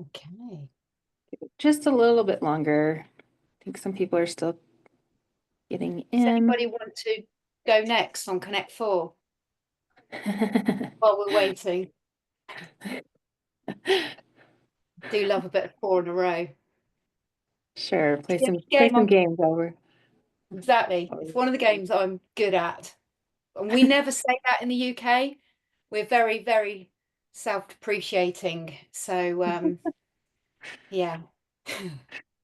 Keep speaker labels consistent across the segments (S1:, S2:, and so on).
S1: Okay.
S2: Just a little bit longer. I think some people are still getting
S1: Does
S2: in.
S1: anybody want to go next on Connect Four while we're waiting? Do love a bit of four in a row.
S2: Sure,
S1: It's the only
S2: play
S1: game
S2: some
S1: I'm
S2: games over.
S1: exactly. It's one of the games I'm good at. And we never say that in the UK. We're very, very self-depreciating. So yeah.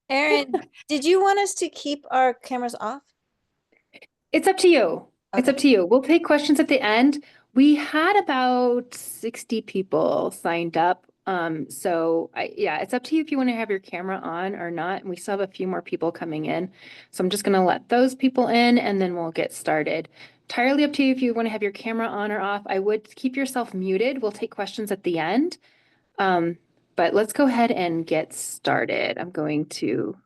S3: Erin, did you want us to keep our cameras off?
S2: It's up to you. It's
S3: Okay.
S2: up to you. We'll take questions at the end. We had about 60 people signed up. Yeah, it's up to you if you want to have your camera on or not. And we still have a few more people coming in. So I'm just going to let those people in and then we'll get started. Entirely up to you if you want to have your camera on or off. I would keep yourself muted. We'll take questions at the end. Um, but let's go ahead and get started. I'm going to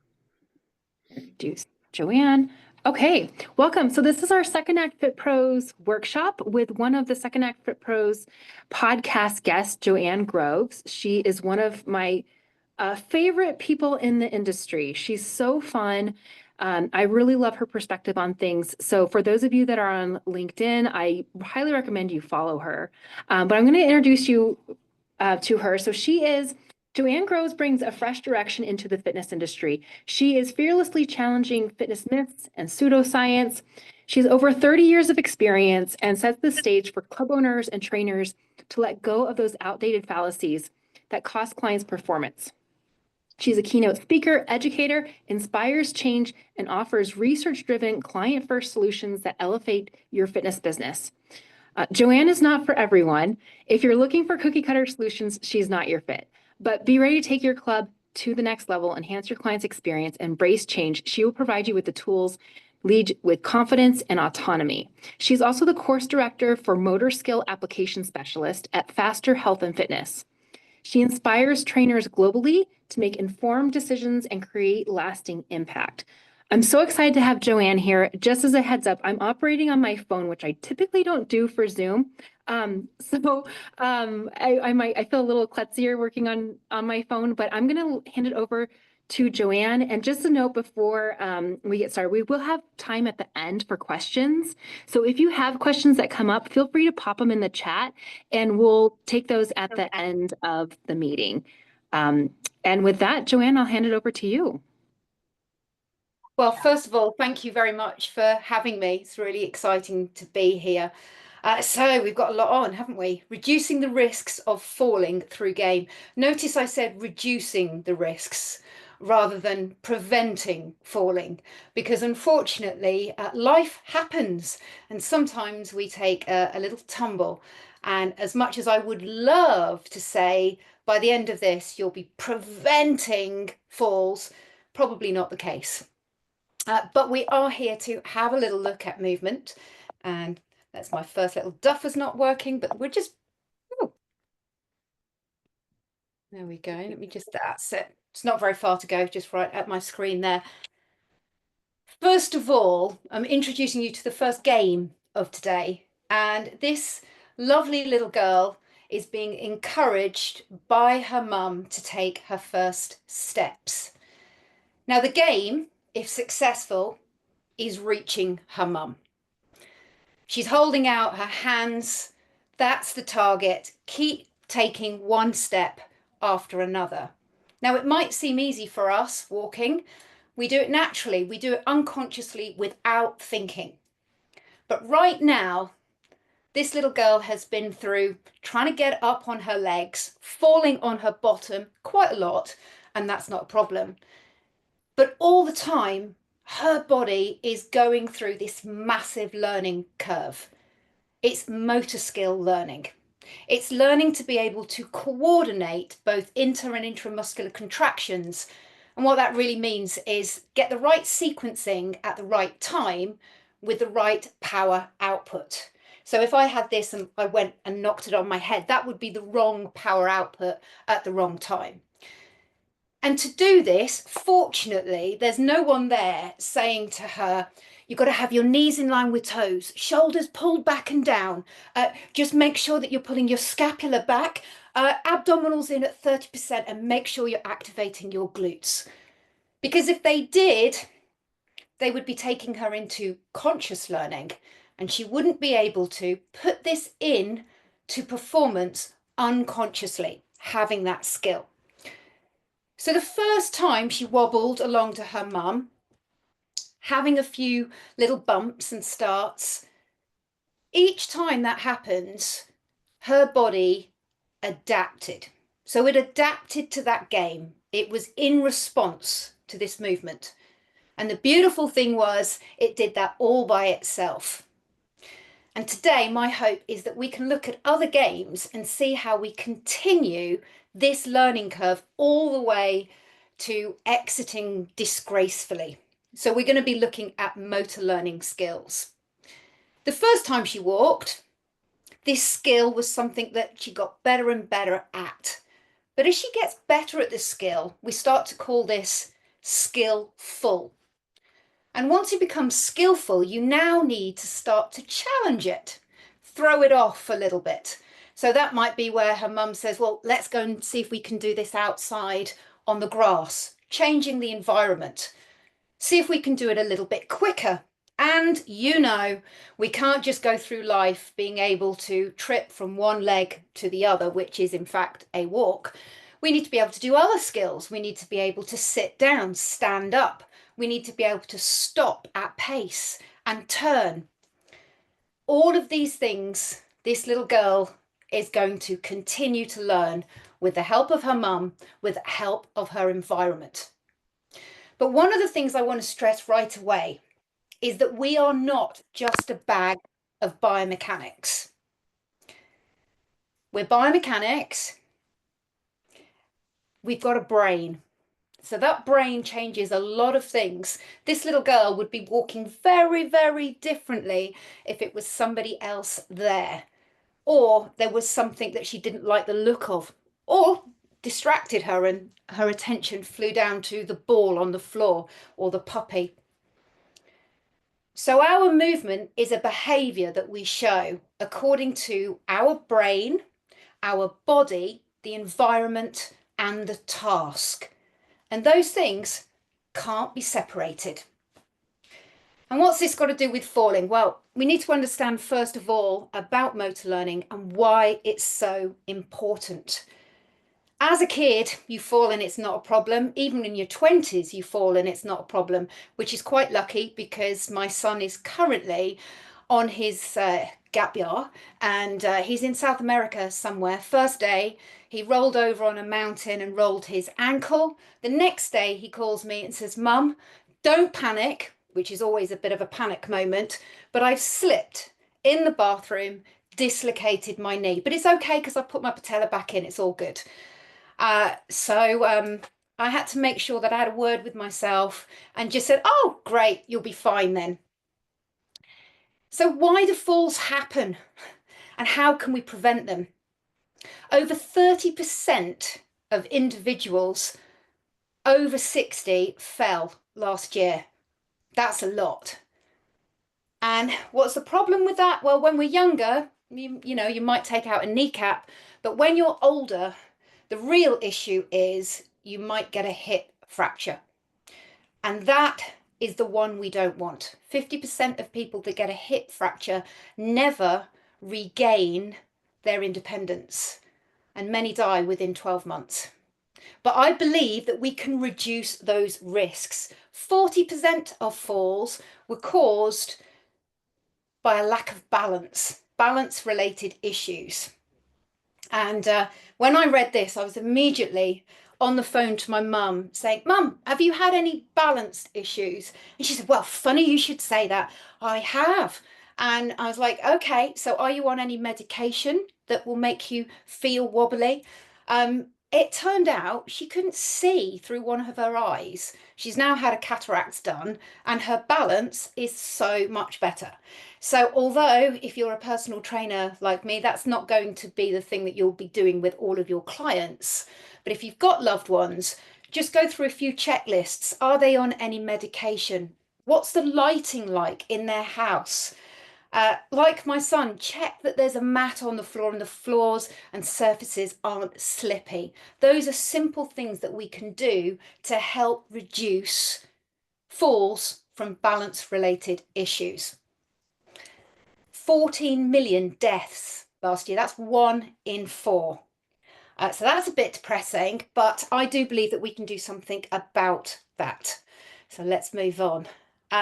S2: introduce Joanne. Okay, welcome. So this is our Second Act Fit Pros workshop with one of the Second Act Fit Pros podcast guests, Joanne Groves. She is one of my favorite people in the industry. She's so fun. I really love her perspective on things. So for those of you that are on LinkedIn, I highly recommend you follow her. But I'm going to introduce you to her. Joanne Groves brings a fresh direction into the fitness industry. She is fearlessly challenging fitness myths and pseudoscience. She has over 30 years of experience and sets the stage for club owners and trainers to let go of those outdated fallacies that cost clients performance. She's a keynote speaker, educator, inspires change, and offers research-driven, client-first solutions that elevate your fitness business. Joanne is not for everyone. If you're looking for cookie cutter solutions, she's not your fit. But be ready to take your club to the next level, enhance your client's experience, embrace change. She will provide you with the tools, lead with confidence and autonomy. She's also the course director for Motor Skill Application Specialist at Faster Health and Fitness. She inspires trainers globally to make informed decisions and create lasting impact. I'm so excited to have Joanne here. Just as a heads up, I'm operating on my phone, which I typically don't do for Zoom. I feel a little klutzier working on my phone, but I'm going to hand it over to Joanne. And just a note before we get started, we will have time at the end for questions. So if you have questions that come up, feel free to pop them in the chat and we'll take those at the end of the meeting. And with that, Joanne, I'll hand it over to you.
S1: Well, first of all, thank you very much for having me. It's really exciting to be here. So we've got a lot on, haven't we? Reducing the risks of falling through game. Notice I said reducing the risks rather than preventing falling, because unfortunately, life happens and sometimes we take a little tumble. And as much as I would love to say, by the end of this, you'll be preventing falls, probably not the case. But we are here to have a little look at movement. And that's my first little duffer's not working, but we're just, oh, there we go. Let me just, that's it. It's not very far to go, just right at my screen there. First of all, I'm introducing you to the first game of today. And this lovely little girl is being encouraged by her mum to take her first steps. Now, the game, if successful, is reaching her mum. She's holding out her hands. That's the target. Keep taking one step after another. Now, it might seem easy for us walking. We do it naturally. We do it unconsciously without thinking. But right now, this little girl has been through trying to get up on her legs, falling on her bottom quite a lot, and that's not a problem. But all the time, her body is going through this massive learning curve. It's motor skill learning. It's learning to be able to coordinate both inter and intramuscular contractions. And what that really means is get the right sequencing at the right time with the right power output. So if I had this and I went and knocked it on my head, that would be the wrong power output at the wrong time. And to do this, fortunately, there's no one there saying to her, you've got to have your knees in line with toes, shoulders pulled back and down. Just make sure that you're pulling your scapula back. abdominals in at 30% and make sure you're activating your glutes. Because if they did, they would be taking her into conscious learning and she wouldn't be able to put this in to performance unconsciously, having that skill. So the first time she wobbled along to her mum, having a few little bumps and starts, each time that happens, her body adapted. So it adapted to that game. It was in response to this movement. And the beautiful thing was it did that all by itself. And today, my hope is that we can look at other games and see how we continue this learning curve all the way to exiting disgracefully. So we're going to be looking at motor learning skills. The first time she walked, this skill was something that she got better and better at. But as she gets better at this skill, we start to call this skillful. And once you become skillful, you now need to start to challenge it, throw it off a little bit. So that might be where her mum says, well, let's go and see if we can do this outside on the grass, changing the environment. See if we can do it a little bit quicker. And we can't just go through life being able to trip from one leg to the other, which is in fact a walk. We need to be able to do other skills. We need to be able to sit down, stand up. We need to be able to stop at pace and turn. All of these things, this little girl is going to continue to learn with the help of her mum, with the help of her environment. But one of the things I want to stress right away is that we are not just a bag of biomechanics. We're biomechanics. We've got a brain. So that brain changes a lot of things. This little girl would be walking very, very differently if it was somebody else there, or there was something that she didn't like the look of, or distracted her and her attention flew down to the ball on the floor or the puppy. So our movement is a behavior that we show according to our brain, our body, the environment, and the task. And those things can't be separated. And what's this got to do with falling? Well, we need to understand first of all about motor learning and why it's so important. As a kid, you fall and it's not a problem. Even in your 20s, you fall and it's not a problem, which is quite lucky because my son is currently on his gap year and he's in South America somewhere. First day, he rolled over on a mountain and rolled his ankle. The next day, he calls me and says, Mum, don't panic, which is always a bit of a panic moment, but I've slipped in the bathroom, dislocated my knee. But it's okay because I put my patella back in. It's all good. So I had to make sure that I had a word with myself and just said, oh, great, you'll be fine then. So why do falls happen and how can we prevent them? Over 30% of individuals over 60 fell last year. That's a lot. And what's the problem with that? Well, when we're younger, you might take out a kneecap, but when you're older, the real issue is you might get a hip fracture. And that is the one we don't want. 50% of people that get a hip fracture never regain their independence, and many die within 12 months. But I believe that we can reduce those risks. 40% of falls were caused by a lack of balance-related issues. And when I read this, I was immediately on the phone to my mum saying, Mum, have you had any balance issues? And she said, well, funny you should say that. I have. And I was like, okay, so are you on any medication that will make you feel wobbly? It turned out she couldn't see through one of her eyes. She's now had a cataract done and her balance is so much better. So although if you're a personal trainer like me, that's not going to be the thing that you'll be doing with all of your clients. But if you've got loved ones, just go through a few checklists. Are they on any medication? What's the lighting like in their house? Like my son, check that there's a mat on the floor and the floors and surfaces aren't slippy. Those are simple things that we can do to help reduce falls from balance related issues. 14 million deaths last year. That's 1 in 4. So that's a bit depressing, but I do believe that we can do something about that. So let's move on.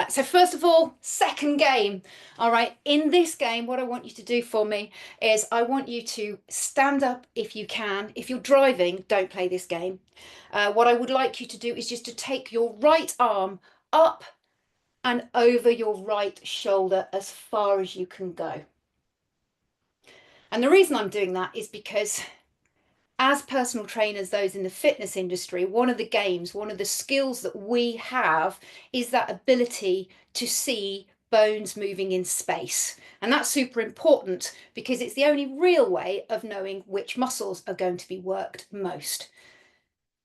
S1: So first of all, second game. All right, in this game, what I want you to do for me is I want you to stand up if you can. If you're driving, don't play this game. What I would like you to do is just to take your right arm up and over your right shoulder as far as you can go. And the reason I'm doing that is because as personal trainers, those in the fitness industry, one of the games, one of the skills that we have is that ability to see bones moving in space. And that's super important because it's the only real way of knowing which muscles are going to be worked most.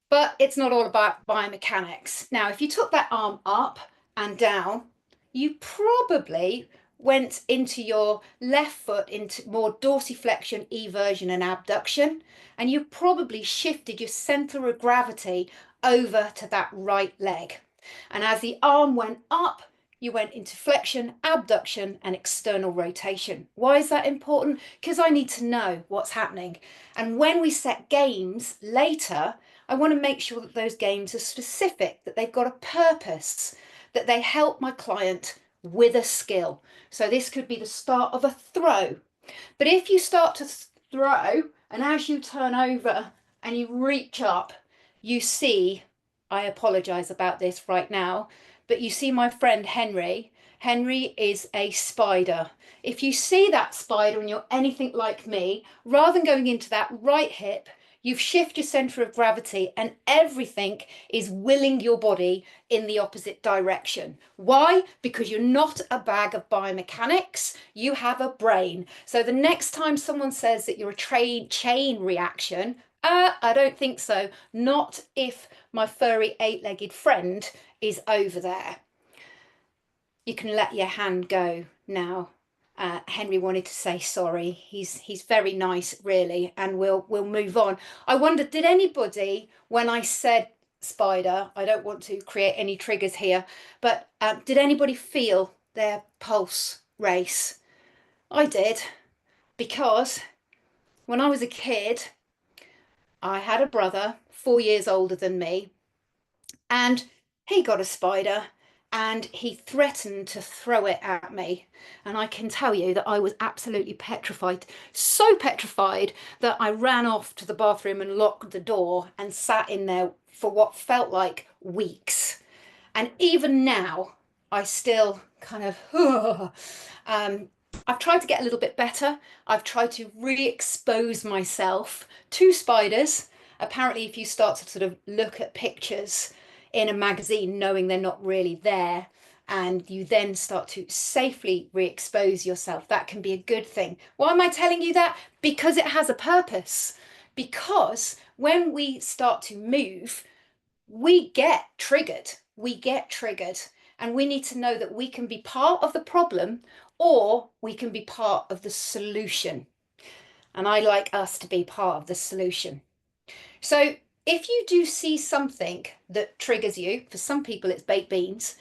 S1: But it's not all about biomechanics. Now, if you took that arm up and down, you probably went into your left foot into more dorsiflexion, eversion, and abduction, and you probably shifted your center of gravity over to that right leg. And as the arm went up, you went into flexion, abduction, and external rotation. Why is that important? Because I need to know what's happening. And when we set games later, I want to make sure that those games are specific, that they've got a purpose, that they help my client with a skill. So this could be the start of a throw. But if you start to throw and as you turn over and you reach up, you see, I apologize about this right now, but you see my friend Henry. Henry is a spider. If you see that spider and you're anything like me, rather than going into that right hip, you've shifted your center of gravity and everything is willing your body in the opposite direction. Why? Because you're not a bag of biomechanics, you have a brain. So the next time someone says that you're a chain reaction, I don't think so. Not if my furry 8-legged friend is over there. You can let your hand go now. Henry wanted to say sorry. He's very nice, really, and we'll move on. I wondered, did anybody, when I said spider, I don't want to create any triggers here, but did anybody feel their pulse race? I did, because when I was a kid, I had a brother 4 years older than me, and he got a spider and he threatened to throw it at me. And I can tell you that I was absolutely petrified, so petrified that I ran off to the bathroom and locked the door and sat in there for what felt like weeks. And even now, I still kind of, I've tried to get a little bit better. I've tried to re-expose myself to spiders. Apparently, if you start to sort of look at pictures in a magazine, knowing they're not really there, and you then start to safely re-expose yourself, that can be a good thing. Why am I telling you that? Because it has a purpose. Because when we start to move, we get triggered. We get triggered. And we need to know that we can be part of the problem or we can be part of the solution. And I like us to be part of the solution. So if you do see something that triggers you, for some people it's baked beans,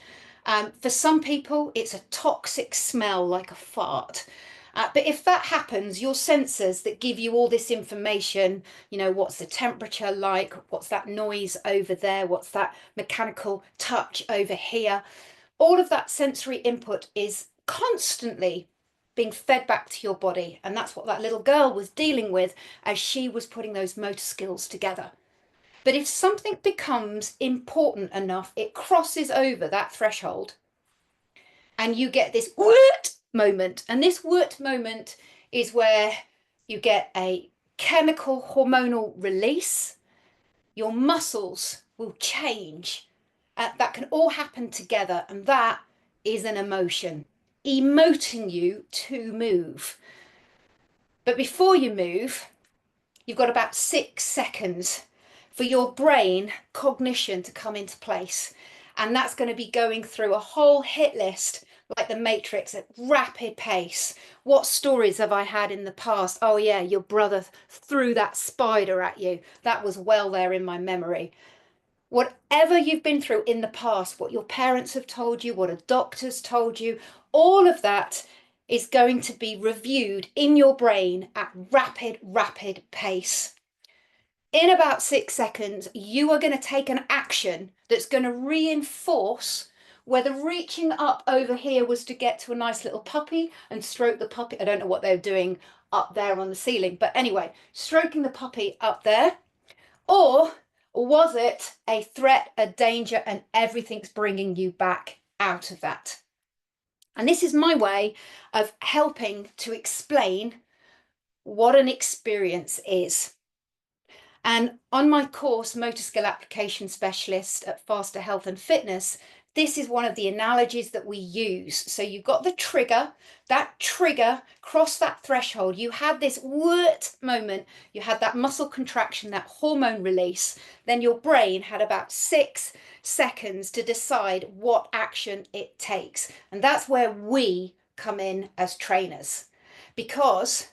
S1: for some people it's a toxic smell like a fart. But if that happens, your sensors that give you all this information, you know, what's the temperature like, what's that noise over there, what's that mechanical touch over here, all of that sensory input is constantly being fed back to your body. And that's what that little girl was dealing with as she was putting those motor skills together. But if something becomes important enough, it crosses over that threshold and you get this what moment. And this what moment is where you get a chemical hormonal release. Your muscles will change. That can all happen together. And that is an emotion, emoting you to move. But before you move, you've got about 6 seconds for your brain cognition to come into place. And that's going to be going through a whole hit list like the Matrix at rapid pace. What stories have I had in the past? Oh yeah, your brother threw that spider at you. That was well there in my memory. Whatever you've been through in the past, what your parents have told you, what a doctor's told you, all of that is going to be reviewed in your brain at rapid pace. In about 6 seconds, you are going to take an action that's going to reinforce whether reaching up over here was to get to a nice little puppy and stroke the puppy. I don't know what they're doing up there on the ceiling, but anyway, stroking the puppy up there. Or was it a threat, a danger, and everything's bringing you back out of that? And this is my way of helping to explain what an experience is. And on my course, Motor Skill Application Specialist at Faster Health and Fitness, this is one of the analogies that we use. So you've got the trigger, that trigger, cross that threshold. You had this wort moment, you had that muscle contraction, that hormone release. Then your brain had about 6 seconds to decide what action it takes. And that's where we come in as trainers. Because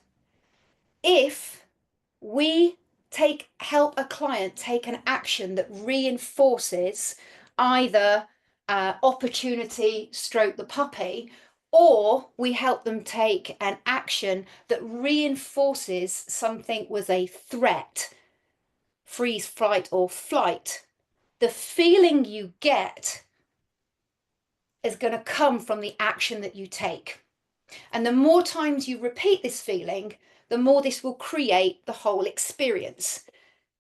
S1: if we help a client take an action that reinforces either opportunity stroke the puppy, or we help them take an action that reinforces something was a threat, freeze, flight, or flight, the feeling you get is going to come from the action that you take. And the more times you repeat this feeling, the more this will create the whole experience.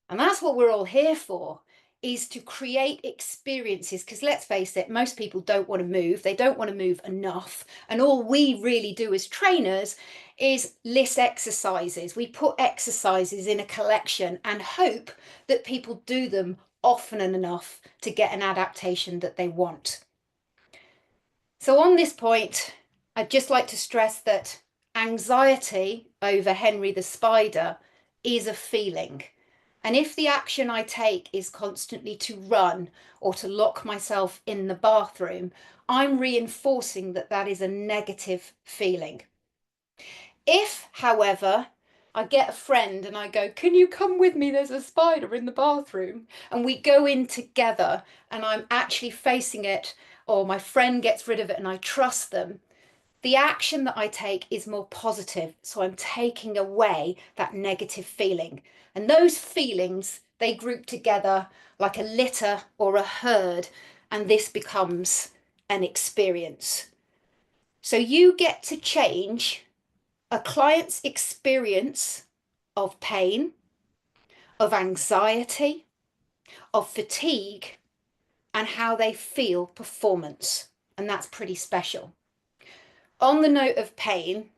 S1: And that's what we're all here for, is to create experiences. Because let's face it, most people don't want to move. They don't want to move enough. And all we really do as trainers is list exercises. We put exercises in a collection and hope that people do them often enough to get an adaptation that they want. So on this point, I'd just like to stress that anxiety over Henry the Spider is a feeling. And if the action I take is constantly to run or to lock myself in the bathroom, I'm reinforcing that that is a negative feeling. If, however, I get a friend and I go, can you come with me? There's a spider in the bathroom. And we go in together and I'm actually facing it, or my friend gets rid of it and I trust them, the action that I take is more positive. So I'm taking away that negative feeling. And those feelings, they group together like a litter or a herd, and this becomes an experience. So you get to change a client's experience of pain, of anxiety, of fatigue, and how they feel performance. And that's pretty special. On the note of pain,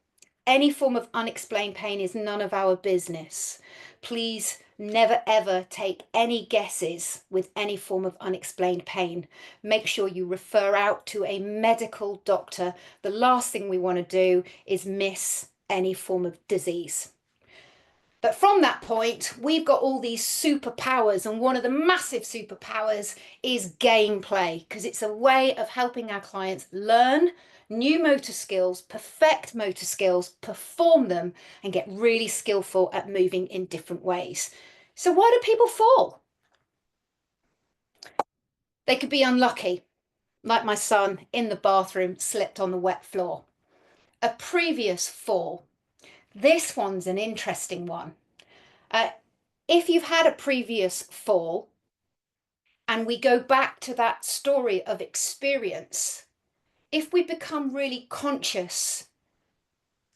S1: any form of unexplained pain is none of our business. Please never ever take any guesses with any form of unexplained pain. Make sure you refer out to a medical doctor. The last thing we want to do is miss any form of disease. But from that point, we've got all these superpowers, and one of the massive superpowers is gameplay, because it's a way of helping our clients learn new motor skills, perfect motor skills, perform them, and get really skillful at moving in different ways. So why do people fall? They could be unlucky, like my son in the bathroom slipped on the wet floor. A previous fall. This one's an interesting one. If you've had a previous fall, and we go back to that story of experience, if we become really conscious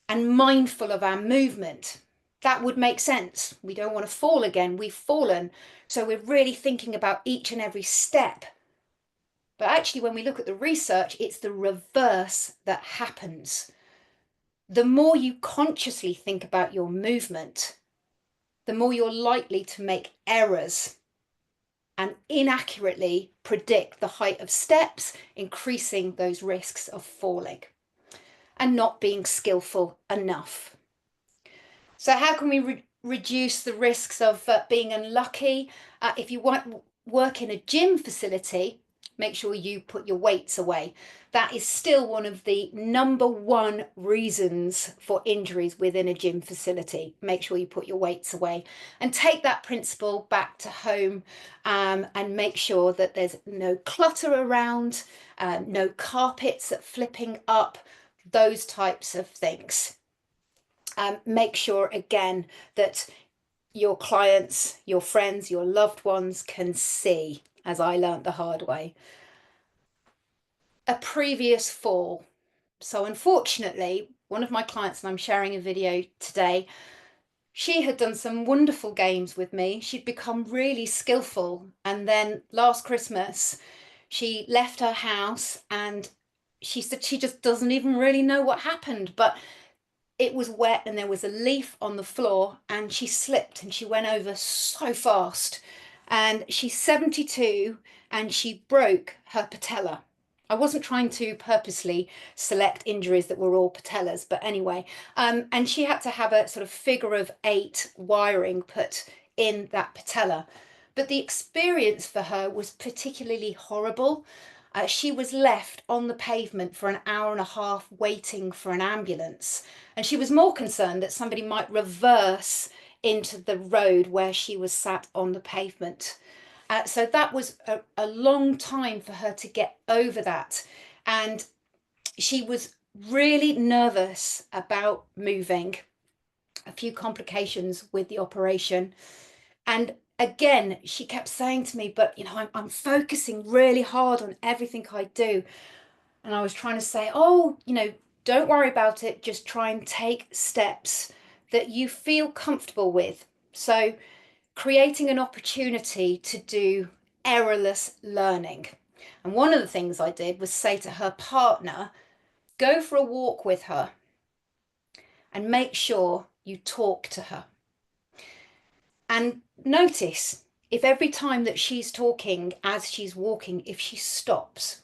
S1: and mindful of our movement, that would make sense. We don't want to fall again. We've fallen. So we're really thinking about each and every step. But actually, when we look at the research, it's the reverse that happens. The more you consciously think about your movement, the more you're likely to make errors and inaccurately predict the height of steps, increasing those risks of falling and not being skillful enough. So how can we reduce the risks of being unlucky? If you work in a gym facility, make sure you put your weights away. That is still one of the #1 reasons for injuries within a gym facility. Make sure you put your weights away, and take that principle back to home, and make sure that there's no clutter around, no carpets flipping up, those types of things. Make sure again that your clients, your friends, your loved ones can see, as I learned the hard way. A previous fall. So unfortunately, one of my clients, and I'm sharing a video today, she had done some wonderful games with me. She'd become really skillful. And then last Christmas, she left her house and she said she just doesn't even really know what happened. But it was wet and there was a leaf on the floor and she slipped and she went over so fast. And she's 72 and she broke her patella. I wasn't trying to purposely select injuries that were all patellas, but anyway, and she had to have a sort of figure-of-8 wiring put in that patella. But the experience for her was particularly horrible. She was left on the pavement for an hour and a half waiting for an ambulance. And she was more concerned that somebody might reverse into the road where she was sat on the pavement. So that was a long time for her to get over that. And she was really nervous about moving, a few complications with the operation. And again, she kept saying to me, but you know, I'm focusing really hard on everything I do. And I was trying to say, oh, you know, don't worry about it. Just try and take steps that you feel comfortable with. So creating an opportunity to do errorless learning. And one of the things I did was say to her partner, go for a walk with her and make sure you talk to her. And notice if every time that she's talking as she's walking, if she stops,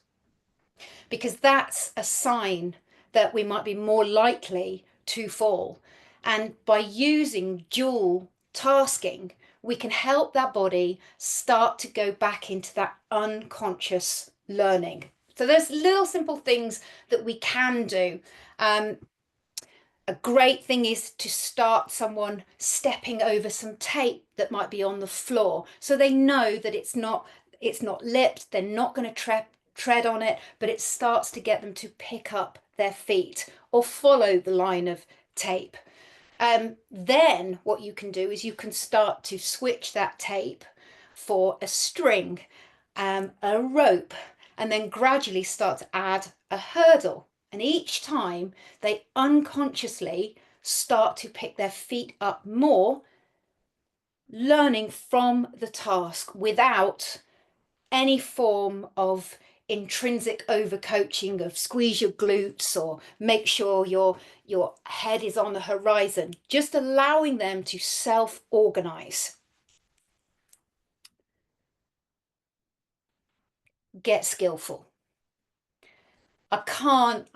S1: because that's a sign that we might be more likely to fall. And by using dual tasking, we can help that body start to go back into that unconscious learning. So there's little simple things that we can do. A great thing is to start someone stepping over some tape that might be on the floor, so they know that it's not lipped, they're not going to tread on it, but it starts to get them to pick up their feet or follow the line of tape. Then what you can do is you can start to switch that tape for a string, a rope, and then gradually start to add a hurdle. And each time they unconsciously start to pick their feet up more, learning from the task without any form of intrinsic overcoaching of squeeze your glutes or make sure your head is on the horizon, just allowing them to self-organize. Get skillful. I can't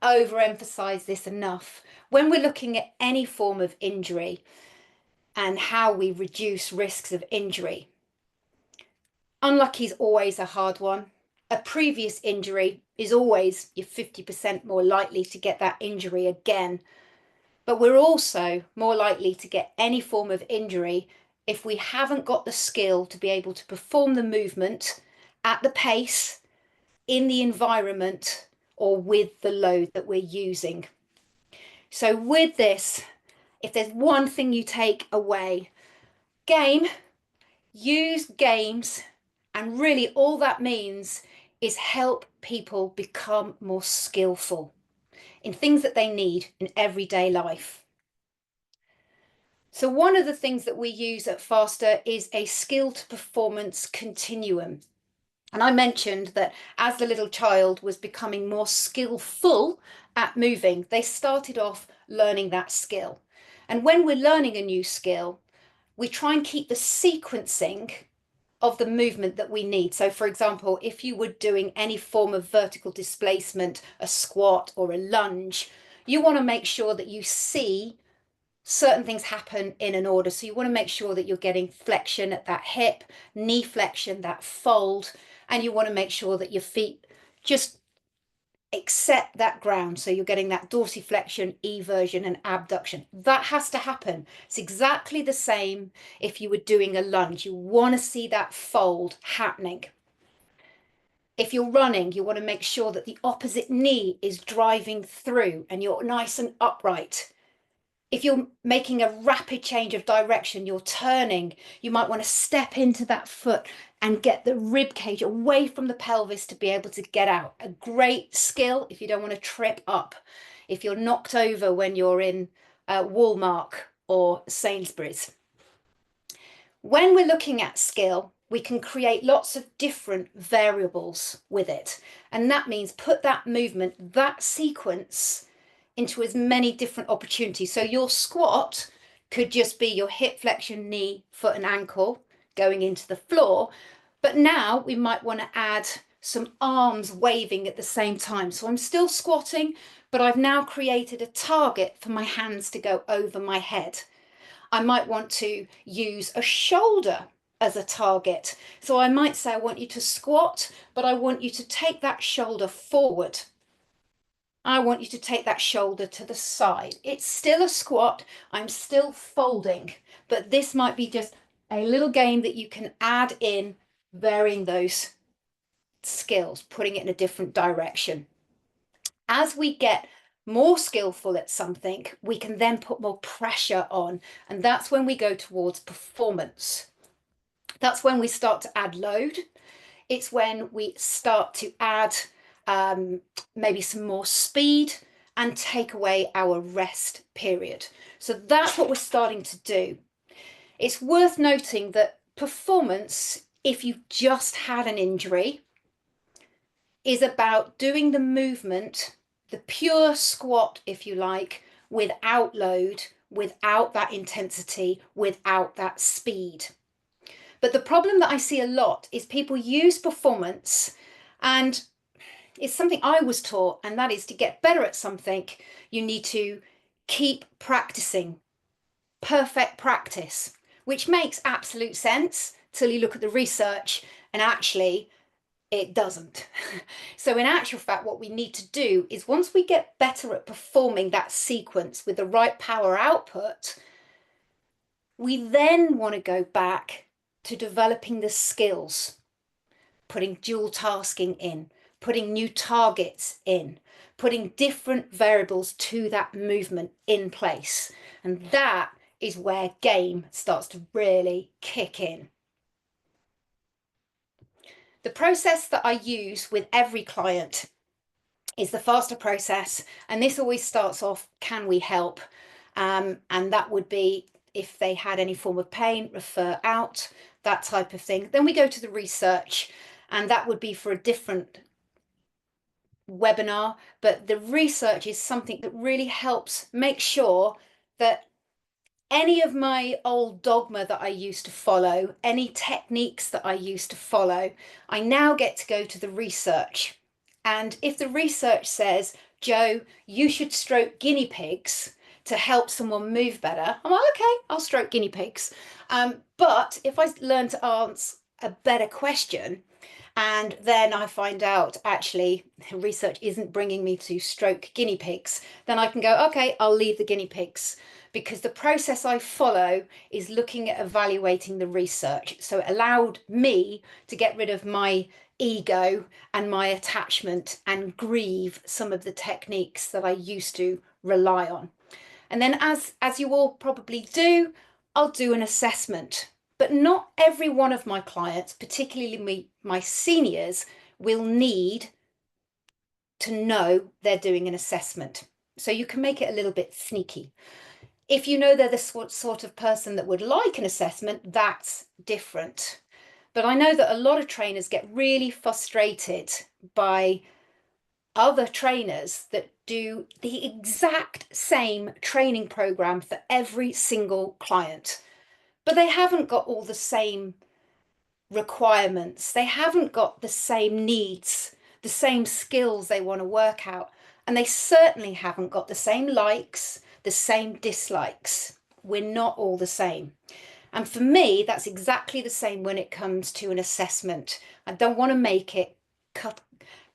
S1: overemphasize this enough. When we're looking at any form of injury and how we reduce risks of injury, unlucky is always a hard one. A previous injury is always you're 50% more likely to get that injury again. But we're also more likely to get any form of injury if we haven't got the skill to be able to perform the movement at the pace, in the environment, or with the load that we're using. So with this, if there's one thing you take away, use games, and really all that means is help people become more skillful in things that they need in everyday life. So one of the things that we use at Faster is a skill to performance continuum. And I mentioned that as the little child was becoming more skillful at moving, they started off learning that skill. And when we're learning a new skill, we try and keep the sequencing of the movement that we need. So for example, if you were doing any form of vertical displacement, a squat or a lunge, you want to make sure that you see certain things happen in an order. So you want to make sure that you're getting flexion at that hip, knee flexion, that fold, and you want to make sure that your feet just accept that ground. So you're getting that dorsiflexion, eversion, and abduction. That has to happen. It's exactly the same if you were doing a lunge. You want to see that fold happening. If you're running, you want to make sure that the opposite knee is driving through and you're nice and upright. If you're making a rapid change of direction, you're turning, you might want to step into that foot and get the rib cage away from the pelvis to be able to get out. A great skill if you don't want to trip up. If you're knocked over when you're in Walmart or Sainsbury's. When we're looking at skill, we can create lots of different variables with it. And that means put that movement, that sequence, into as many different opportunities. So your squat could just be your hip flexion, knee, foot and ankle going into the floor. But now we might want to add some arms waving at the same time. So I'm still squatting, but I've now created a target for my hands to go over my head. I might want to use a shoulder as a target. So I might say, I want you to squat, but I want you to take that shoulder forward. I want you to take that shoulder to the side. It's still a squat. I'm still folding, but this might be just a little game that you can add in, varying those skills, putting it in a different direction. As we get more skillful at something, we can then put more pressure on, and that's when we go towards performance. That's when we start to add load. It's when we start to add maybe some more speed and take away our rest period. So that's what we're starting to do. It's worth noting that performance, if you've just had an injury, is about doing the movement, the pure squat, if you like, without load, without that intensity, without that speed. But the problem that I see a lot is people use performance, and it's something I was taught, and that is to get better at something, you need to keep practicing, perfect practice, which makes absolute sense till you look at the research, and actually it doesn't. So in actual fact, what we need to do is once we get better at performing that sequence with the right power output, we then want to go back to developing the skills, putting dual tasking in, putting new targets in, putting different variables to that movement in place. And that is where game starts to really kick in. The process that I use with every client is the faster process. And this always starts off, can we help? And that would be if they had any form of pain, refer out, that type of thing. Then we go to the research, and that would be for a different webinar. But the research is something that really helps make sure that any of my old dogma that I used to follow, any techniques that I used to follow, I now get to go to the research. And if the research says, Joe, you should stroke guinea pigs to help someone move better, I'm like, okay, I'll stroke guinea pigs. But if I learn to answer a better question, and then I find out actually research isn't bringing me to stroke guinea pigs, then I can go, okay, I'll leave the guinea pigs, because the process I follow is looking at evaluating the research. So it allowed me to get rid of my ego and my attachment and grieve some of the techniques that I used to rely on. And then as you all probably do, I'll do an assessment. But not every one of my clients, particularly my seniors, will need to know they're doing an assessment. So you can make it a little bit sneaky. If you know they're the sort of person that would like an assessment, that's different. But I know that a lot of trainers get really frustrated by other trainers that do the exact same training program for every single client, but they haven't got all the same requirements. They haven't got the same needs, the same skills they want to work out. And they certainly haven't got the same likes, the same dislikes. We're not all the same. And for me, that's exactly the same when it comes to an assessment. I don't want to make it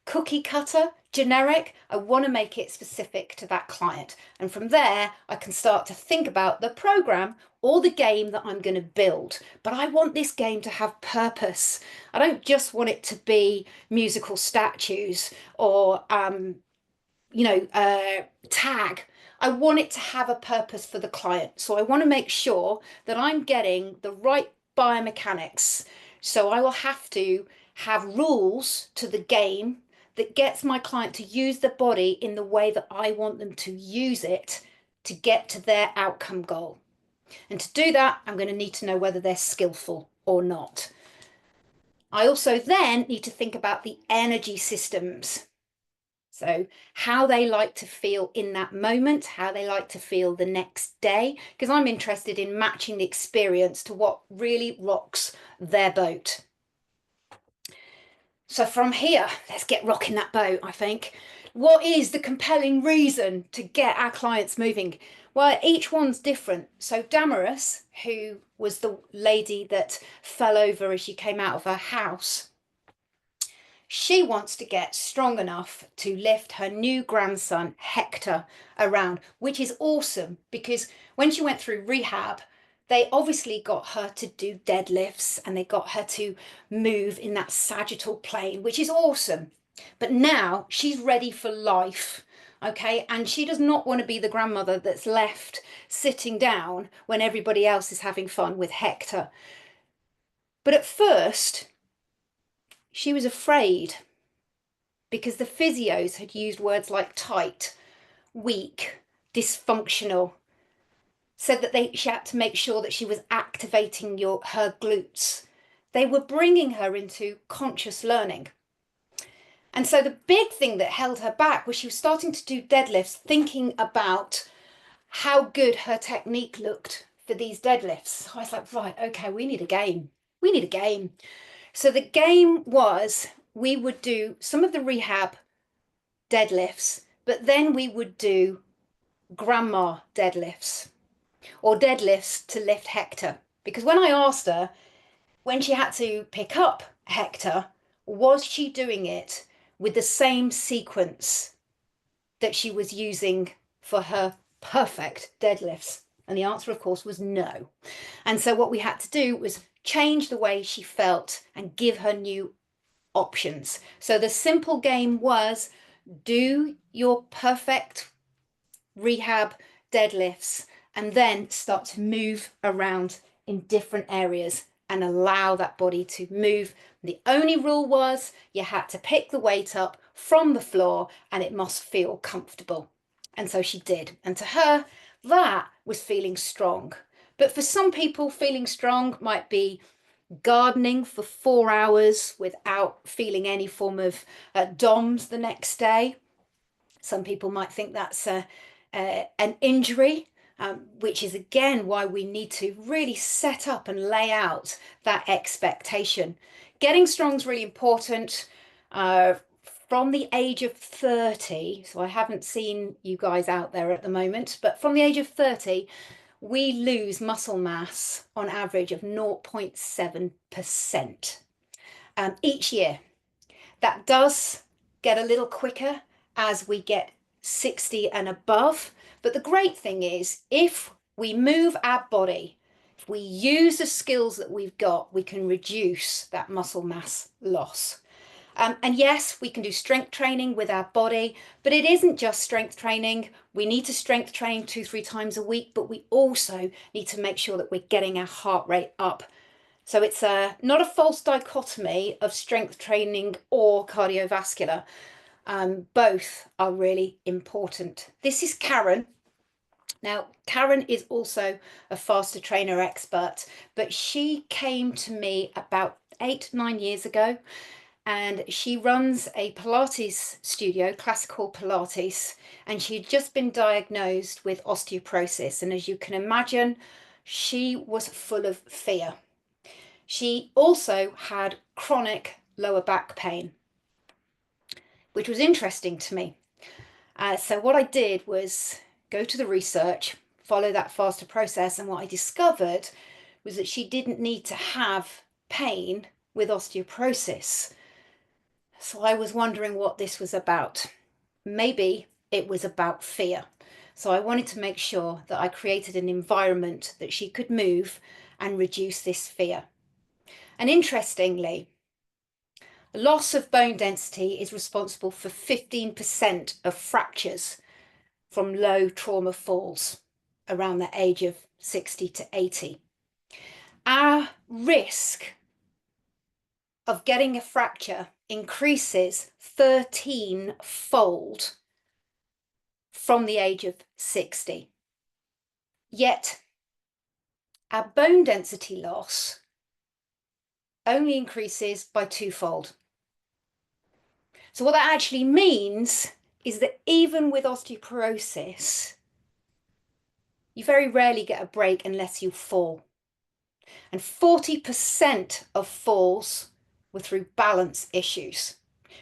S1: cookie cutter, generic. I want to make it specific to that client. And from there, I can start to think about the program or the game that I'm going to build. But I want this game to have purpose. I don't just want it to be musical statues or, tag. I want it to have a purpose for the client. So I want to make sure that I'm getting the right biomechanics. So I will have to have rules to the game that gets my client to use the body in the way that I want them to use it to get to their outcome goal. And to do that, I'm going to need to know whether they're skillful or not. I also then need to think about the energy systems. So how they like to feel in that moment, how they like to feel the next day, because I'm interested in matching the experience to what really rocks their boat. So from here, let's get rocking that boat, I think. What is the compelling reason to get our clients moving? Well, each one's different. So Damaris, who was the lady that fell over as she came out of her house, she wants to get strong enough to lift her new grandson, Hector, around, which is awesome because when she went through rehab, they obviously got her to do deadlifts and they got her to move in that sagittal plane, which is awesome. But now she's ready for life. Okay, and she does not want to be the grandmother that's left sitting down when everybody else is having fun with Hector. But at first, she was afraid because the physios had used words like tight, weak, dysfunctional, said that she had to make sure that she was activating her glutes. They were bringing her into conscious learning. And so the big thing that held her back was she was starting to do deadlifts, thinking about how good her technique looked for these deadlifts. So I was like, right, okay, we need a game. We need a game. So the game was we would do some of the rehab deadlifts, but then we would do grandma deadlifts or deadlifts to lift Hector. Because when I asked her, when she had to pick up Hector, was she doing it with the same sequence that she was using for her perfect deadlifts? And the answer, of course, was no. And so what we had to do was change the way she felt and give her new options. So the simple game was do your perfect rehab deadlifts and then start to move around in different areas and allow that body to move. The only rule was you had to pick the weight up from the floor and it must feel comfortable. And so she did. And to her, that was feeling strong. But for some people, feeling strong might be gardening for 4 hours without feeling any form of DOMS the next day. Some people might think that's an injury, which is again why we need to really set up and lay out that expectation. Getting strong is really important. From the age of 30, so I haven't seen you guys out there at the moment, but from the age of 30, we lose muscle mass on average of 0.7% each year. That does get a little quicker as we get 60 and above. But the great thing is, if we move our body, if we use the skills that we've got, we can reduce that muscle mass loss. And yes, we can do strength training with our body, but it isn't just strength training. We need to strength train 2-3 times a week, but we also need to make sure that we're getting our heart rate up. So it's not a false dichotomy of strength training or cardiovascular. Both are really important. This is Karen. Now, Karen is also a faster trainer expert, but she came to me about 8-9 years ago. And she runs a Pilates studio, classical Pilates, and she'd just been diagnosed with osteoporosis. And as you can imagine, she was full of fear. She also had chronic lower back pain, which was interesting to me. So what I did was go to the research, follow that faster process, and what I discovered was that she didn't need to have pain with osteoporosis. So I was wondering what this was about. Maybe it was about fear. So I wanted to make sure that I created an environment that she could move and reduce this fear. And interestingly, loss of bone density is responsible for 15% of fractures from low trauma falls around the age of 60 to 80. Our risk of getting a fracture increases 13-fold from the age of 60. Yet our bone density loss only increases by 2-fold. So what that actually means is that even with osteoporosis, you very rarely get a break unless you fall. And 40% of falls were through balance issues.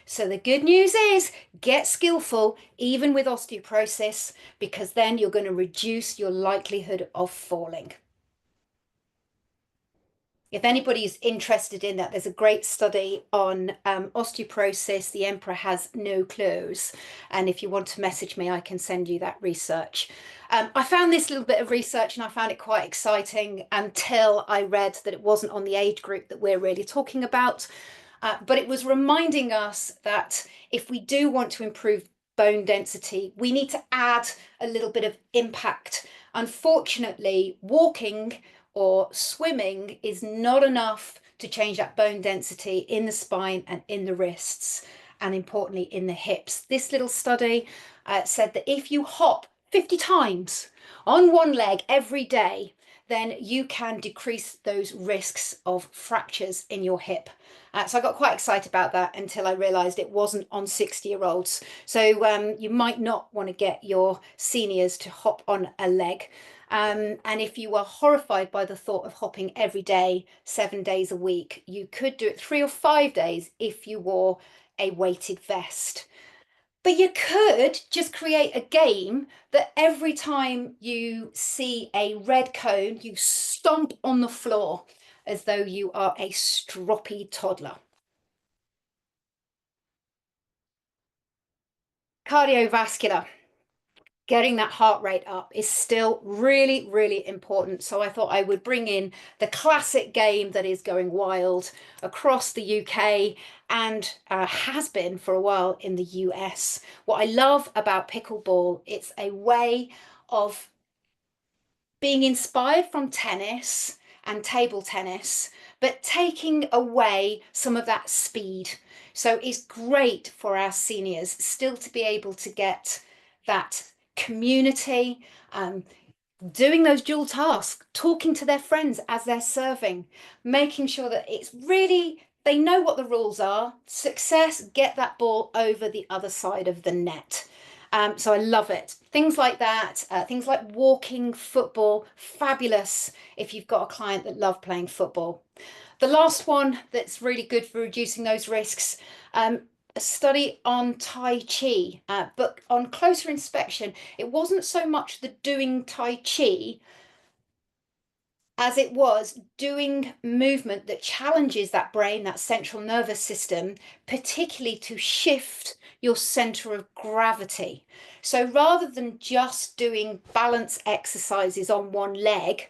S1: So the good news is get skillful even with osteoporosis, because then you're going to reduce your likelihood of falling. If anybody is interested in that, there's a great study on osteoporosis. The emperor has no clothes. And if you want to message me, I can send you that research. I found this little bit of research and I found it quite exciting until I read that it wasn't on the age group that we're really talking about. But it was reminding us that if we do want to improve bone density, we need to add a little bit of impact. Unfortunately, walking or swimming is not enough to change that bone density in the spine and in the wrists, and importantly in the hips. This little study said that if you hop 50 times on one leg every day, then you can decrease those risks of fractures in your hip. So I got quite excited about that until I realized it wasn't on 60-year-olds. So you might not want to get your seniors to hop on a leg. And if you are horrified by the thought of hopping every day, 7 days a week, you could do it 3 or 5 days if you wore a weighted vest. But you could just create a game that every time you see a red cone, you stomp on the floor as though you are a stroppy toddler. Cardiovascular. Getting that heart rate up is still really, really important. So I thought I would bring in the classic game that is going wild across the UK and has been for a while in the US. What I love about pickleball, it's a way of being inspired from tennis and table tennis, but taking away some of that speed. So it's great for our seniors still to be able to get that community, doing those dual tasks, talking to their friends as they're serving, making sure that it's really, they know what the rules are. Success, get that ball over the other side of the net. So I love it. Things like that, things like walking, football, fabulous if you've got a client that loves playing football. The last one that's really good for reducing those risks, a study on Tai Chi, but on closer inspection, it wasn't so much the doing Tai Chi as it was doing movement that challenges that brain, that central nervous system, particularly to shift your center of gravity. So rather than just doing balance exercises on one leg,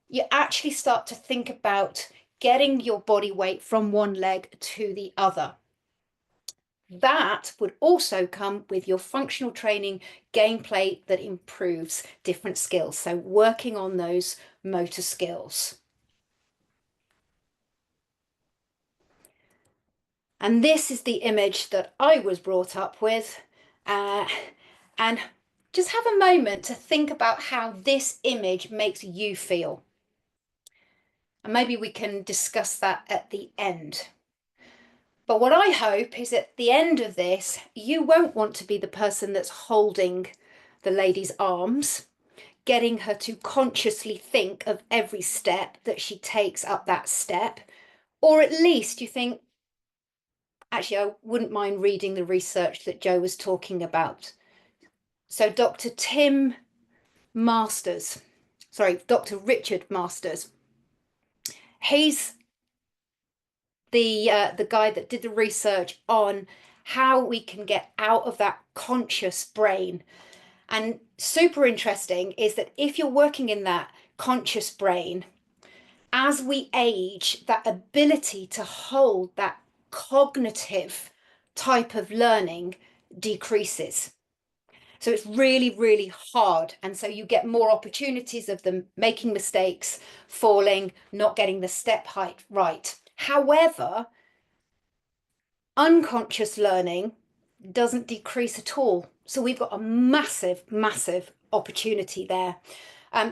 S1: you actually start to think about getting your body weight from one leg to the other. That would also come with your functional training gameplay that improves different skills. So working on those motor skills. And this is the image that I was brought up with. And just have a moment to think about how this image makes you feel. And maybe we can discuss that at the end. But what I hope is at the end of this, you won't want to be the person that's holding the lady's arms, getting her to consciously think of every step that she takes up that step. Or at least you think, actually, I wouldn't mind reading the research that Joe was talking about. So Dr. Richard Masters, He's the guy that did the research on how we can get out of that conscious brain. And super interesting is that if you're working in that conscious brain, as we age, that ability to hold that cognitive type of learning decreases. So it's really, really hard. And so you get more opportunities of them making mistakes, falling, not getting the step height right. However, unconscious learning doesn't decrease at all. So we've got a massive, massive opportunity there.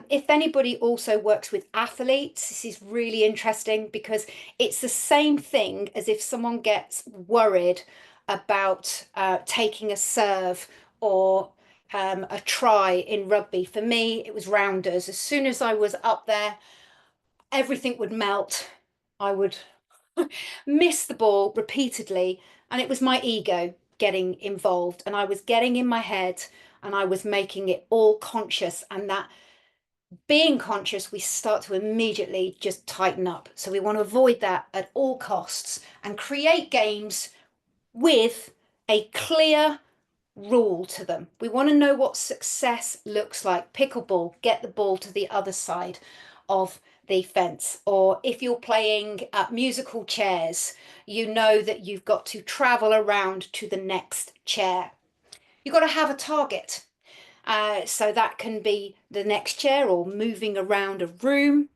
S1: If anybody also works with athletes, this is really interesting because it's the same thing as if someone gets worried about taking a serve or a try in rugby. For me, it was rounders. As soon as I was up there, everything would melt. I would miss the ball repeatedly, and it was my ego getting involved, and I was getting in my head and I was making it all conscious. And that being conscious, we start to immediately just tighten up. So we want to avoid that at all costs and create games with a clear rule to them. We want to know what success looks like. Pickleball, get the ball to the other side of the fence. Or if you're playing musical chairs, you know that you've got to travel around to the next chair. You've got to have a target. So that can be the next chair or moving around a room.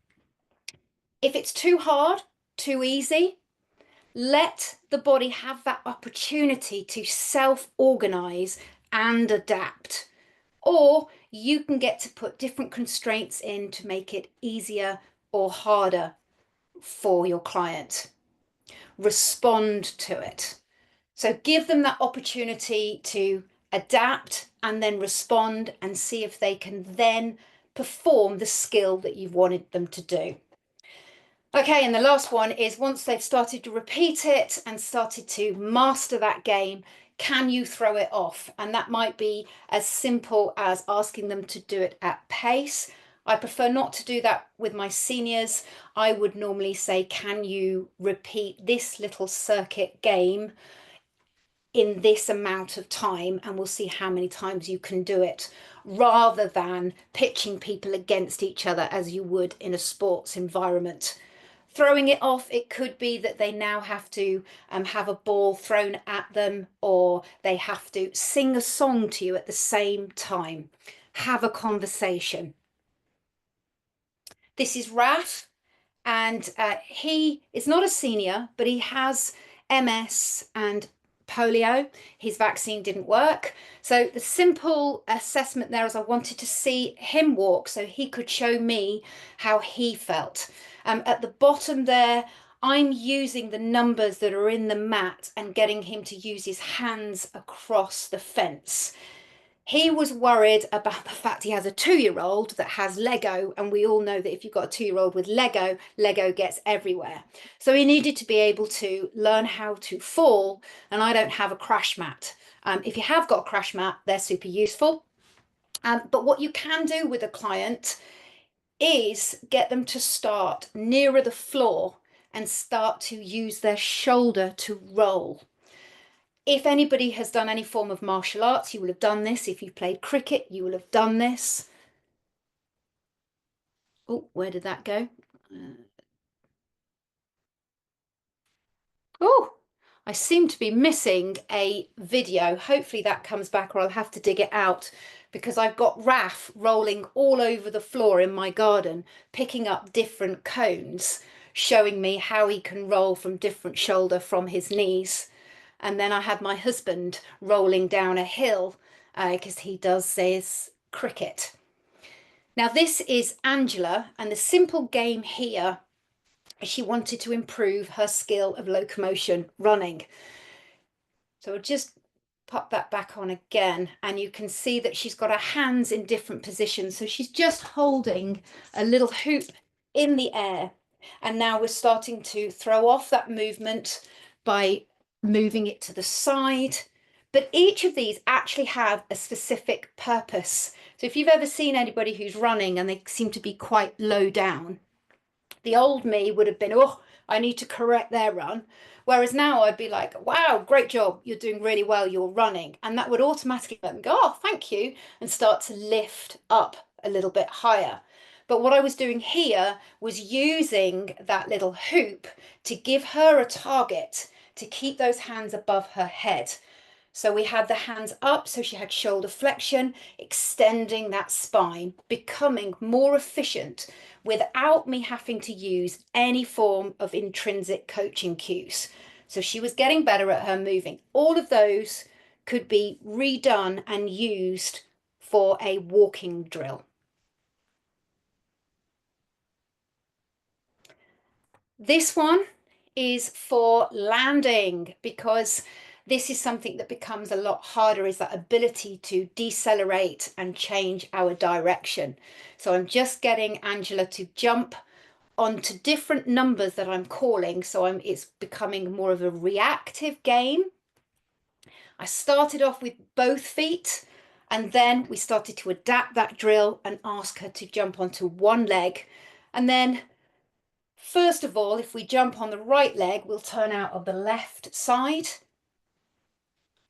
S1: If it's too hard, too easy, let the body have that opportunity to self-organize and adapt. Or you can get to put different constraints in to make it easier or harder for your client. Respond to it. So give them that opportunity to adapt and then respond and see if they can then perform the skill that you've wanted them to do. Okay, and the last one is once they've started to repeat it and started to master that game, can you throw it off? And that might be as simple as asking them to do it at pace. I prefer not to do that with my seniors. I would normally say, can you repeat this little circuit game in this amount of time, and we'll see how many times you can do it, rather than pitching people against each other as you would in a sports environment. Throwing it off, it could be that they now have to have a ball thrown at them, or they have to sing a song to you at the same time. Have a conversation. This is Raf, and he is not a senior, but he has MS and polio. His vaccine didn't work. So the simple assessment there is I wanted to see him walk so he could show me how he felt. At the bottom there, I'm using the numbers that are in the mat and getting him to use his hands across the fence. He was worried about the fact he has a 2-year-old that has Lego, and we all know that if you've got a 2-year-old with Lego, Lego gets everywhere. So he needed to be able to learn how to fall, and I don't have a crash mat. If you have got a crash mat, they're super useful. But what you can do with a client is get them to start nearer the floor and start to use their shoulder to roll. If anybody has done any form of martial arts, you will have done this. If you've played cricket, you will have done this. Oh, where did that go? Oh, I seem to be missing a video. Hopefully that comes back, or I'll have to dig it out, because I've got Raf rolling all over the floor in my garden, picking up different cones, showing me how he can roll from different shoulder from his knees. And then I had my husband rolling down a hill because he does this cricket. Now this is Angela, and the simple game here is she wanted to improve her skill of locomotion running. So I'll just pop that back on again, and you can see that she's got her hands in different positions. So she's just holding a little hoop in the air, and now we're starting to throw off that movement by moving it to the side. But each of these actually have a specific purpose. So if you've ever seen anybody who's running and they seem to be quite low down, The old me would have been, oh, I need to correct their run. Whereas now I'd be like, wow, great job. You're doing really well. You're running. And that would automatically let them go, oh, thank you, and start to lift up a little bit higher. But what I was doing here was using that little hoop to give her a target to keep those hands above her head. So we had the hands up, so she had shoulder flexion, extending that spine, becoming more efficient without me having to use any form of intrinsic coaching cues. So she was getting better at her moving. All of those could be redone and used for a walking drill. This one is for landing, because this is something that becomes a lot harder, is that ability to decelerate and change our direction. So I'm just getting Angela to jump onto different numbers that I'm calling. So it's becoming more of a reactive game. I started off with both feet, and then we started to adapt that drill and ask her to jump onto one leg. And then first of all, if we jump on the right leg, we'll turn out of the left side.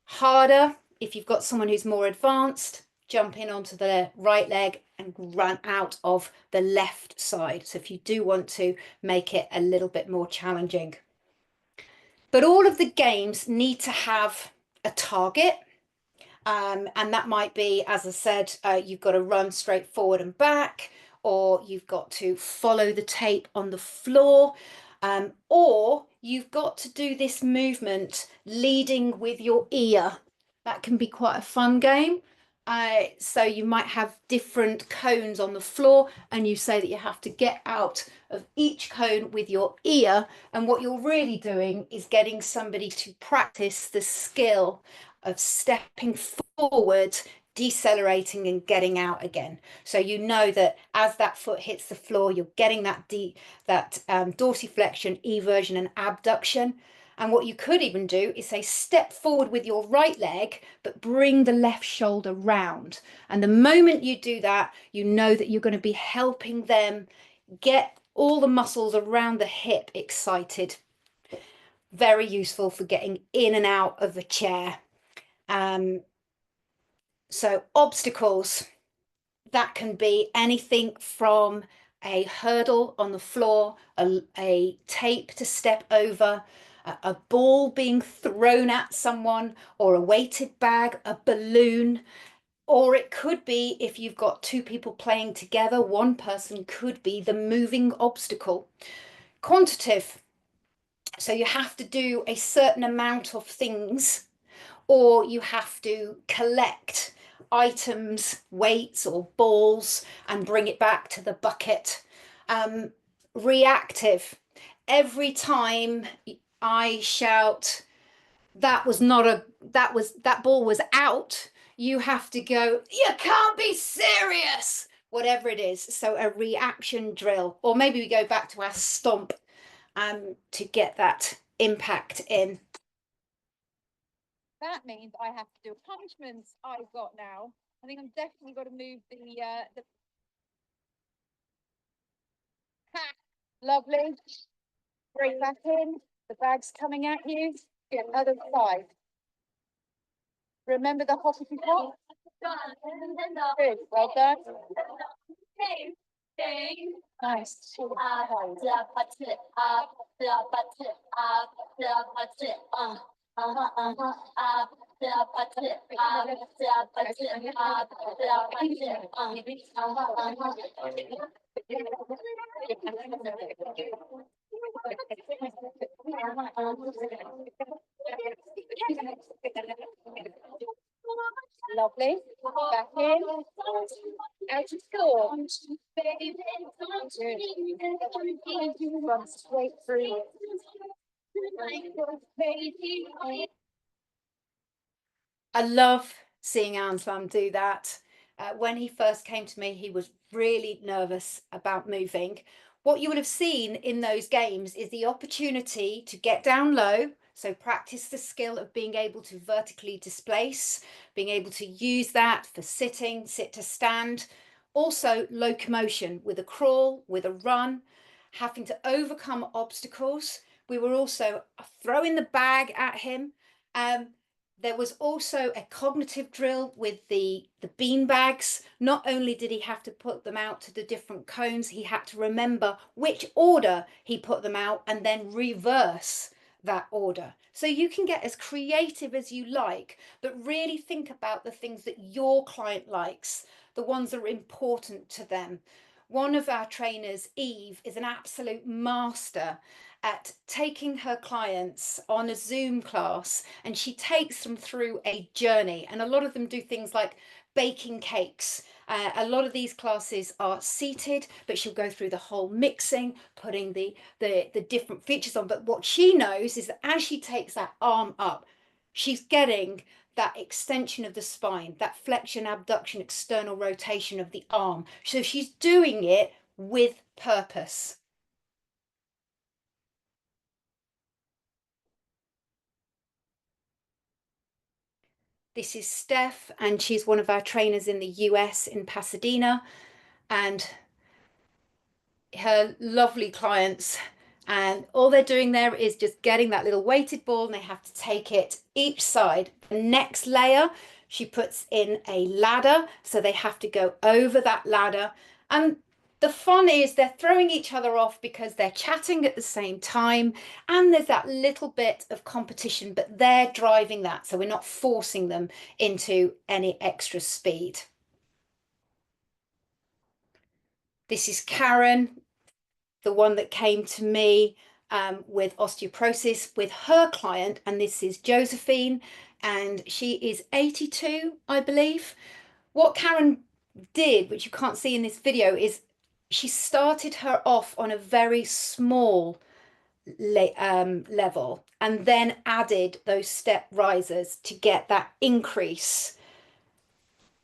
S1: Harder if you've got someone who's more advanced, jump in onto the right leg and run out of the left side. So if you do want to make it a little bit more challenging. But all of the games need to have a target. And that might be, as I said, you've got to run straight forward and back, or you've got to follow the tape on the floor, or you've got to do this movement leading with your ear. That can be quite a fun game. So you might have different cones on the floor, and you say that you have to get out of each cone with your ear. And what you're really doing is getting somebody to practice the skill of stepping forward, decelerating and getting out again. So you know that as that foot hits the floor, you're getting that dorsiflexion, eversion and abduction. And what you could even do is say step forward with your right leg, but bring the left shoulder round. And the moment you do that, you know that you're going to be helping them get all the muscles around the hip excited. Very useful for getting in and out of the chair. So obstacles, that can be anything from a hurdle on the floor, a tape to step over, a ball being thrown at someone, or a weighted bag, a balloon. Or it could be, if you've got two people playing together, one person could be the moving obstacle. Quantitative, so you have to do a certain amount of things, or you have to collect items, weights or balls, and bring it back to the bucket. Reactive, every time I shout, that ball was out, you have to go, you can't be serious, whatever it is. So a reaction drill, or maybe we go back to our stomp to get that impact in.
S4: That means I have to do punishments I've got now. I think I'm definitely got to move the ha, lovely. Break back in. The bag's coming at you. Get another 5. Remember the hoppity hop? Good, well done. Nice. Lovely. Back in. Out of 4. Run straight through.
S1: I love seeing Anslam do that. When he first came to me, he was really nervous about moving. What you would have seen in those games is the opportunity to get down low. So practice the skill of being able to vertically displace, being able to use that for sitting, sit to stand. Also locomotion with a crawl, with a run. having to overcome obstacles. We were also throwing the bag at him. There was also a cognitive drill with the bean bags. Not only did he have to put them out to the different cones, he had to remember which order he put them out and then reverse that order. So you can get as creative as you like, but really think about the things that your client likes, the ones that are important to them. One of our trainers, Eve, is an absolute master at taking her clients on a Zoom class, and she takes them through a journey. And a lot of them do things like baking cakes. A lot of these classes are seated, but she'll go through the whole mixing, putting the different features on. But what she knows is that as she takes that arm up, she's getting that extension of the spine, that flexion, abduction, external rotation of the arm. So she's doing it with purpose. This is Steph, and she's one of our trainers in the US in Pasadena, and her lovely clients. And all they're doing there is just getting that little weighted ball, and they have to take it each side. The next layer, she puts in a ladder, so they have to go over that ladder. And the fun is they're throwing each other off because they're chatting at the same time, and there's that little bit of competition, but they're driving that, so we're not forcing them into any extra speed. This is Karen, the one that came to me with osteoporosis with her client, and this is Josephine, and she is 82, I believe. What Karen did, which you can't see in this video, is she started her off on a very small level and then added those step risers to get that increase,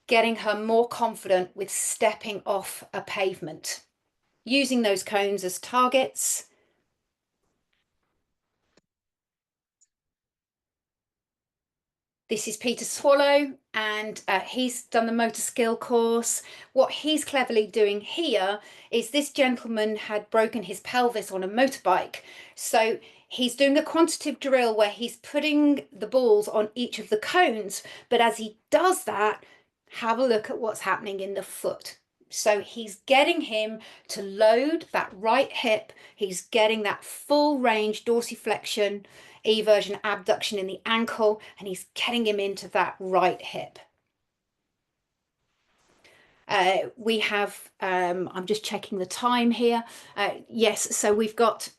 S1: getting her more confident with stepping off a pavement, using those cones as targets. This is Peter Swallow, and he's done the motor skill course. What he's cleverly doing here is this gentleman had broken his pelvis on a motorbike. So he's doing a quantitative drill where he's putting the balls on each of the cones. But as he does that, have a look at what's happening in the foot. So he's getting him to load that right hip. He's getting that full range dorsiflexion, eversion, abduction in the ankle, and he's getting him into that right hip. We have, I'm just checking the time here. Yes, so we've got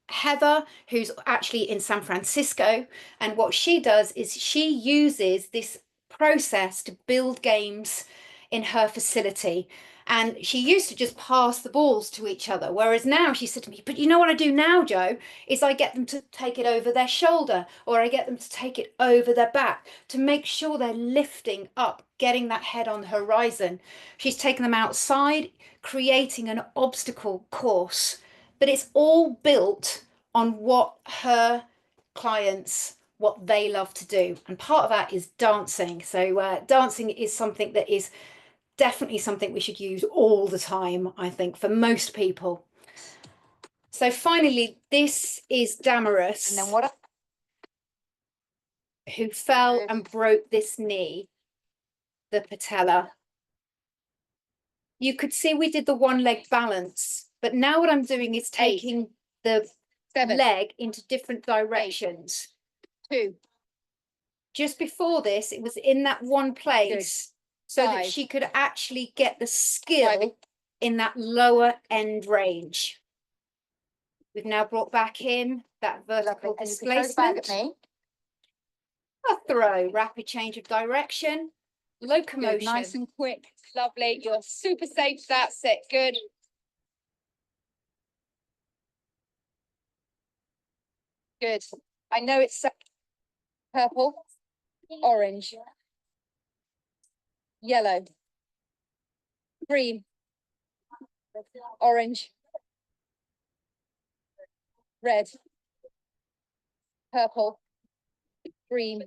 S1: Heather, who's actually in San Francisco, and what she does is she uses this process to build games in her facility. And she used to just pass the balls to each other, whereas now she said to me, but you know what I do now, Joe, is I get them to take it over their shoulder, or I get them to take it over their back to make sure they're lifting up, getting that head on the horizon. She's taken them outside, creating an obstacle course, but it's all built on what her clients, what they love to do. And part of that is dancing. So dancing is something that is definitely something we should use all the time, I think, for most people. So finally, this is Damaris,
S4: And then what?
S1: who fell and broke this knee, the patella. You could see we did the one leg balance, but now what I'm doing is taking the
S4: 7,
S1: leg into different directions.
S4: 2.
S1: Just before this, it was in that one place so that
S4: 5.
S1: she could actually get the skill
S4: 5.
S1: in that lower end range. We've now brought back in that vertical
S4: And you can throw the bag at
S1: displacement.
S4: me.
S1: A throw, rapid change of direction, locomotion.
S4: Good, nice and quick. Lovely. You're super safe. That's it. Good. Good. I know it's purple, orange, yellow, green, orange, red, purple, green,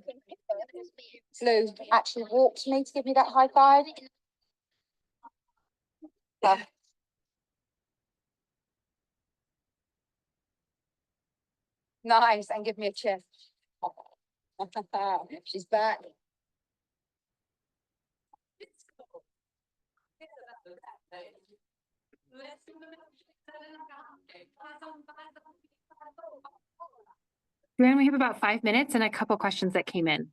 S4: blue. Actually walk to me to give me that high five. Nice, and give me a cheer. She's back.
S2: Joanne, we have about 5 minutes and a couple questions that came in.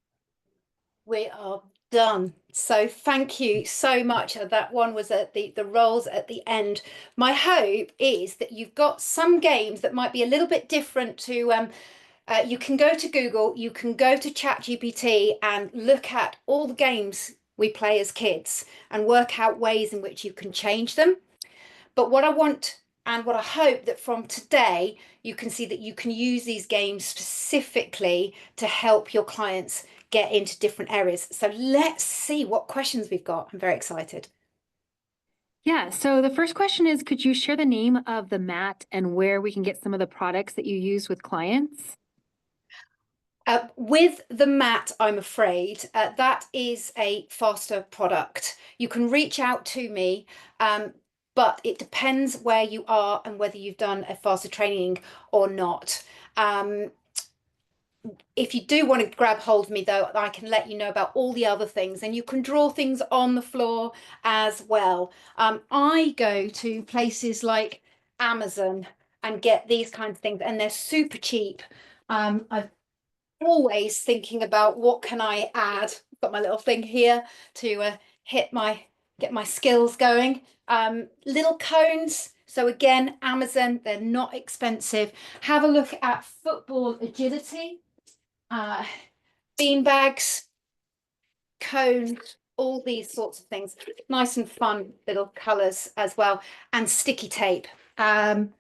S1: We are done. So thank you so much. That one was at the roles at the end. My hope is that you've got some games that might be a little bit different to you can go to Google, you can go to ChatGPT and look at all the games we play as kids and work out ways in which you can change them. But what I want and what I hope that from today, you can see that you can use these games specifically to help your clients get into different areas. So let's see what questions we've got. I'm very excited.
S2: Yeah, so the first question is, could you share the name of the mat and where we can get some of the products that you use with clients?
S1: With the mat, I'm afraid, that is a faster product. You can reach out to me, but it depends where you are and whether you've done a faster training or not. If you do want to grab hold of me, though, I can let you know about all the other things, and you can draw things on the floor as well. I go to places like Amazon and get these kinds of things, and they're super cheap. I've always thinking about what can I add. Got my little thing here to get my skills going. Little cones. So again, Amazon, they're not expensive. Have a look at football agility, bean bags, cones, all these sorts of things. Nice and fun little colors as well, and sticky tape. And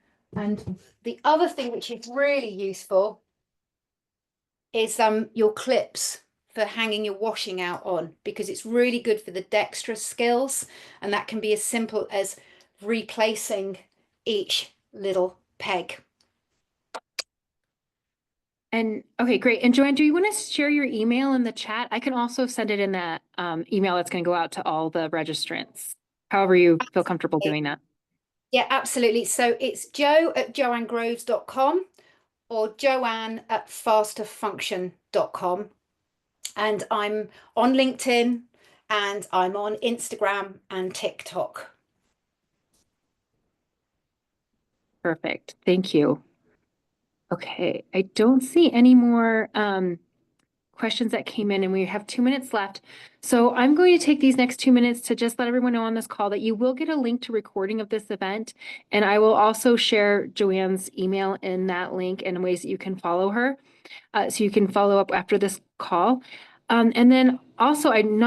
S1: the other thing which is really useful is your clips for hanging your washing out on, because it's really good for the dexterous skills, and that can be as simple as replacing each little peg.
S2: And okay, great. And Joanne, do you want to share your email in the chat? I can also send it in that email that's going to go out to all the registrants, however you feel comfortable doing that.
S1: Yeah, absolutely. So it's joe@joannegroves.com or joanne@fasterfunction.com. And I'm on LinkedIn and I'm on Instagram and TikTok.
S2: Perfect. Thank you. Okay, I don't see any more questions that came in, and we have 2 minutes left. So I'm going to take these next 2 minutes to just let everyone know on this call that you will get a link to recording of this event. And I will also share Joanne's email in that link and ways that you can follow her. So you can follow up after this call. And then also I'm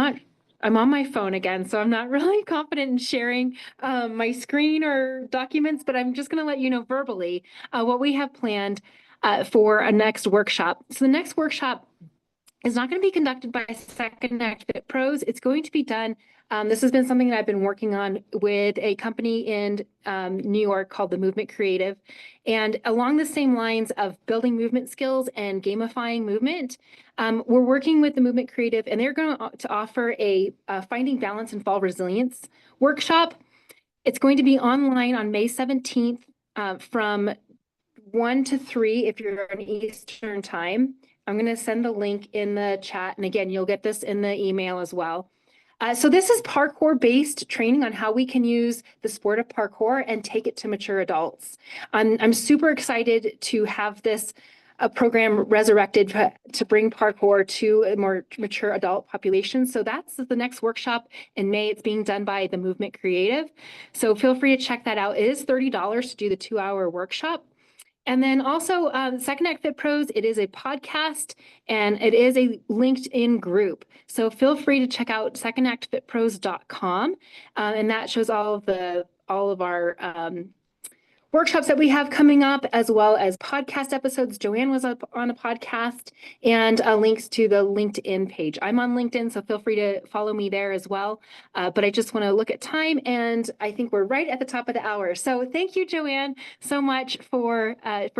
S2: on my phone again, so I'm not really confident in sharing my screen or documents, but I'm just going to let you know verbally what we have planned for a next workshop. So the next workshop is not going to be conducted by Second Act Fit Pros. It's going to be done. This has been something that I've been working on with a company in New York called the Movement Creative. And along the same lines of building movement skills and gamifying movement, we're working with the Movement Creative, and they're going to offer a Finding Balance and Fall Resilience workshop. It's going to be online on May 17th from 1 to 3 if you're on Eastern time. I'm going to send the link in the chat. And again, you'll get this in the email as well. So this is parkour-based training on how we can use the sport of parkour and take it to mature adults. I'm super excited to have this program resurrected to bring parkour to a more mature adult population. So that's the next workshop in May. It's being done by the Movement Creative. So feel free to check that out. It is $30 to do the 2-hour workshop. And then also Second Act Fit Pros, it is a podcast and it is a LinkedIn group. So feel free to check out secondactfitpros.com. And that shows all of our workshops that we have coming up, as well as podcast episodes. Joanne was up on a podcast, and links to the LinkedIn page. I'm on LinkedIn, so feel free to follow me there as well. But I just want to look at time, and I think we're right at the top of the hour. So thank you, Joanne, so much for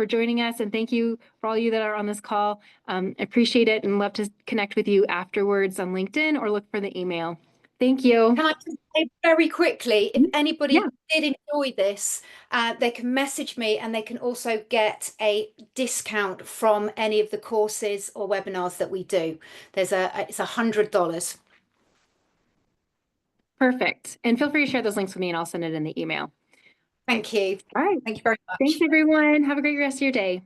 S2: joining us, and thank you for all you that are on this call. I appreciate it and love to connect with you afterwards on LinkedIn or look for the email. Thank you.
S1: Can I just say very quickly, if anybody
S2: Yeah.
S1: did enjoy this, they can message me and they can also get a discount from any of the courses or webinars that we do. It's $100.
S2: Perfect. And feel free to share those links with me and I'll send it in the email.
S1: Thank you.
S2: All right.
S1: Thank you very much.
S2: Thanks, everyone. Have a great rest of your day.